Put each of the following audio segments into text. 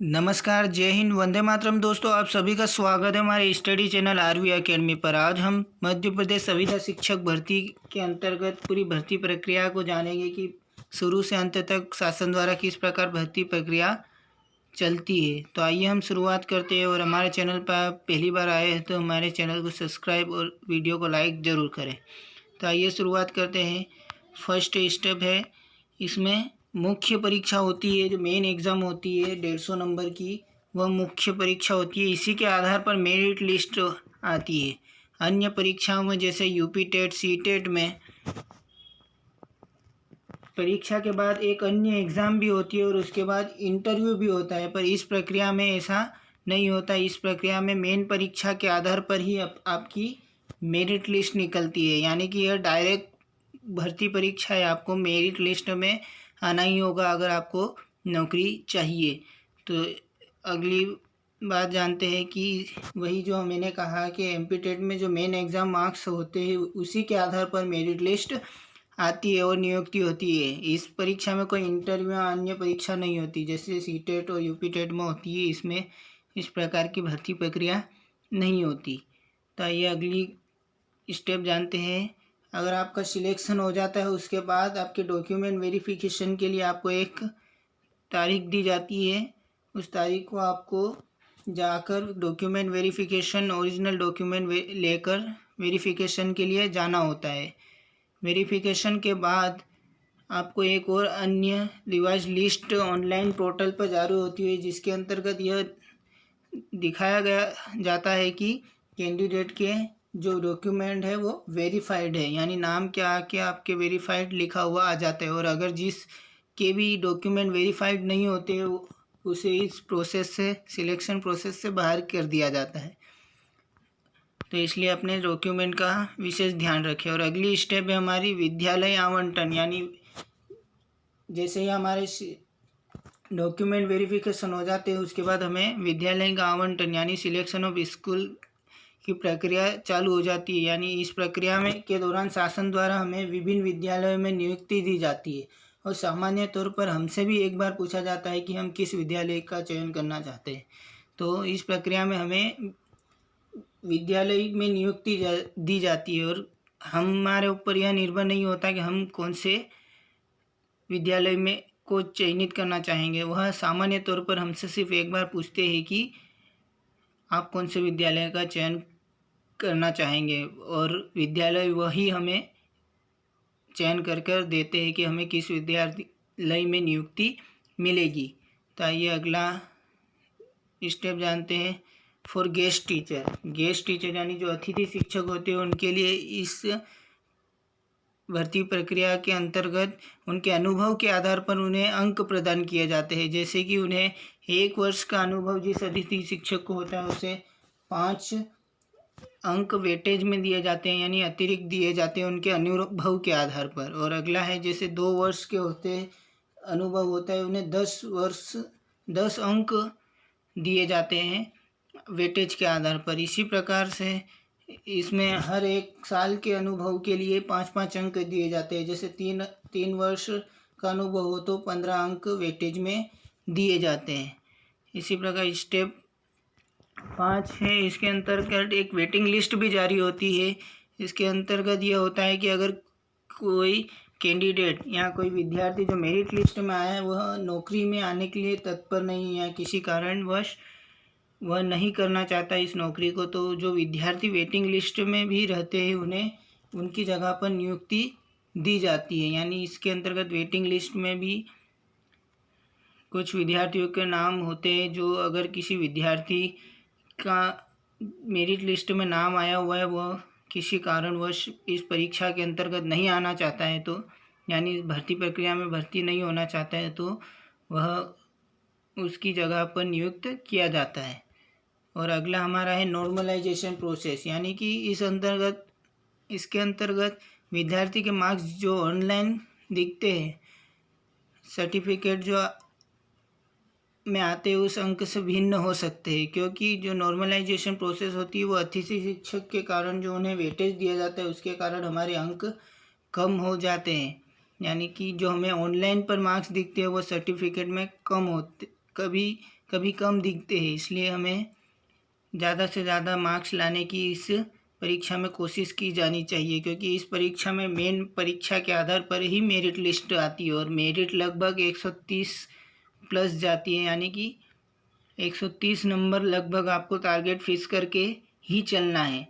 नमस्कार, जय हिंद, वंदे मातरम। दोस्तों, आप सभी का स्वागत है हमारे स्टडी चैनल आरवी एकेडमी पर। आज हम मध्य प्रदेश संविदा शिक्षक भर्ती के अंतर्गत पूरी भर्ती प्रक्रिया को जानेंगे कि शुरू से अंत तक शासन द्वारा किस प्रकार भर्ती प्रक्रिया चलती है। तो आइए हम शुरुआत करते हैं। और हमारे चैनल पर आप पहली बार आए हैं तो हमारे चैनल को सब्सक्राइब और वीडियो को लाइक ज़रूर करें। तो आइए शुरुआत करते हैं। फर्स्ट स्टेप है, इसमें मुख्य परीक्षा होती है, जो मेन एग्ज़ाम होती है 150 नंबर की, वह मुख्य परीक्षा होती है। इसी के आधार पर मेरिट लिस्ट आती है। अन्य परीक्षाओं में जैसे यूपी टेट, सी टेट में परीक्षा के बाद एक अन्य एग्ज़ाम भी होती है और उसके बाद इंटरव्यू भी होता है, पर इस प्रक्रिया में ऐसा नहीं होता। इस प्रक्रिया में मेन परीक्षा के आधार पर ही आपकी मेरिट लिस्ट निकलती है, यानी कि यह डायरेक्ट भर्ती परीक्षा है। आपको मेरिट लिस्ट में आना ही होगा अगर आपको नौकरी चाहिए। तो अगली बात जानते हैं कि वही जो मैंने कहा कि एमपी टेट में जो मेन एग्ज़ाम मार्क्स होते हैं उसी के आधार पर मेरिट लिस्ट आती है और नियुक्ति होती है। इस परीक्षा में कोई इंटरव्यू या अन्य परीक्षा नहीं होती, जैसे सी टेट और यूपी टेट में होती है। इसमें इस प्रकार की भर्ती प्रक्रिया नहीं होती। तो आइए अगली स्टेप जानते हैं। अगर आपका सिलेक्शन हो जाता है, उसके बाद आपके डॉक्यूमेंट वेरिफिकेशन के लिए आपको एक तारीख दी जाती है। उस तारीख को आपको जाकर डॉक्यूमेंट वेरिफिकेशन, ओरिजिनल डॉक्यूमेंट लेकर वेरिफिकेशन के लिए जाना होता है। वेरिफिकेशन के बाद आपको एक और अन्य रिवाइज लिस्ट ऑनलाइन पोर्टल पर जारी होती है, जिसके अंतर्गत यह दिखाया जाता है कि कैंडिडेट के जो डॉक्यूमेंट है वो वेरीफाइड है, यानी नाम क्या आके आपके वेरीफाइड लिखा हुआ आ जाता है। और अगर जिस के भी डॉक्यूमेंट वेरीफाइड नहीं होते उसे इस प्रोसेस से, सिलेक्शन प्रोसेस से बाहर कर दिया जाता है। तो इसलिए अपने डॉक्यूमेंट का विशेष ध्यान रखें। और अगली स्टेप है हमारी विद्यालय आवंटन, यानी जैसे ही हमारे डॉक्यूमेंट वेरिफिकेशन हो जाते हैं उसके बाद हमें विद्यालय का आवंटन यानी सिलेक्शन ऑफ स्कूल की प्रक्रिया चालू हो जाती है। यानी इस प्रक्रिया में के दौरान शासन द्वारा हमें विभिन्न विद्यालयों में नियुक्ति दी जाती है और सामान्य तौर पर हमसे भी एक बार पूछा जाता है कि हम किस विद्यालय का चयन करना चाहते हैं। तो इस प्रक्रिया में हमें विद्यालय में नियुक्ति दी जाती है और हमारे ऊपर यह निर्भर नहीं होता कि हम कौन से विद्यालय में को चयनित करना चाहेंगे। वह सामान्य तौर पर हमसे सिर्फ एक बार पूछते हैं कि आप कौन से विद्यालय का चयन करना चाहेंगे, और विद्यालय वही हमें चयन कर देते हैं कि हमें किस विद्यालय में नियुक्ति मिलेगी। तो आइए अगला स्टेप जानते हैं। फॉर गेस्ट टीचर यानी जो अतिथि शिक्षक होते हैं उनके लिए इस भर्ती प्रक्रिया के अंतर्गत उनके अनुभव के आधार पर उन्हें अंक प्रदान किए जाते हैं। जैसे कि उन्हें 1 वर्ष का अनुभव जिस अतिथि शिक्षक को होता है उसे 5 अंक वेटेज में दिए जाते हैं, यानी अतिरिक्त दिए जाते हैं उनके अनुभव के आधार पर। और अगला है, जैसे 2 वर्ष के अनुभव होता है उन्हें 10 अंक दिए जाते हैं वेटेज के आधार पर। इसी प्रकार से इसमें हर 1 साल के अनुभव के लिए 5-5 अंक दिए जाते हैं। जैसे 3 वर्ष का अनुभव हो तो 15 अंक वेटेज में दिए जाते हैं। इसी प्रकार स्टेप 5 है, इसके अंतर्गत एक वेटिंग लिस्ट भी जारी होती है। इसके अंतर्गत यह होता है कि अगर कोई कैंडिडेट या कोई विद्यार्थी जो मेरिट लिस्ट में आया है वह नौकरी में आने के लिए तत्पर नहीं है, किसी कारणवश वह नहीं करना चाहता इस नौकरी को, तो जो विद्यार्थी वेटिंग लिस्ट में भी रहते हैं उन्हें उनकी जगह पर नियुक्ति दी जाती है। यानी इसके अंतर्गत वेटिंग लिस्ट में भी कुछ विद्यार्थियों के नाम होते हैं जो अगर किसी विद्यार्थी का मेरिट लिस्ट में नाम आया हुआ है, वह किसी कारणवश इस परीक्षा के अंतर्गत नहीं आना चाहता है, तो यानी भर्ती प्रक्रिया में भर्ती नहीं होना चाहता है, तो वह उसकी जगह पर नियुक्त किया जाता है। और अगला हमारा है नॉर्मलाइजेशन प्रोसेस, यानी कि इसके अंतर्गत विद्यार्थी के मार्क्स जो ऑनलाइन दिखते हैं, सर्टिफिकेट जो में आते हैं उस अंक से भिन्न हो सकते हैं, क्योंकि जो नॉर्मलाइजेशन प्रोसेस होती है वो अतिथि शिक्षक के कारण जो उन्हें वेटेज दिया जाता है उसके कारण हमारे अंक कम हो जाते हैं। यानी कि जो हमें ऑनलाइन पर मार्क्स दिखते हैं वो सर्टिफिकेट में कम कभी कभी कम दिखते हैं, इसलिए हमें ज़्यादा से ज़्यादा मार्क्स लाने की इस परीक्षा में कोशिश की जानी चाहिए, क्योंकि इस परीक्षा में मेन परीक्षा के आधार पर ही मेरिट लिस्ट आती है और मेरिट लगभग 130 प्लस जाती है, यानी कि 130 नंबर लगभग आपको टारगेट फिक्स करके ही चलना है।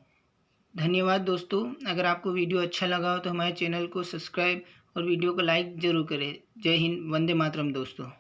धन्यवाद दोस्तों। अगर आपको वीडियो अच्छा लगा हो तो हमारे चैनल को सब्सक्राइब और वीडियो को लाइक ज़रूर करें। जय हिंद, वंदे मातरम दोस्तों।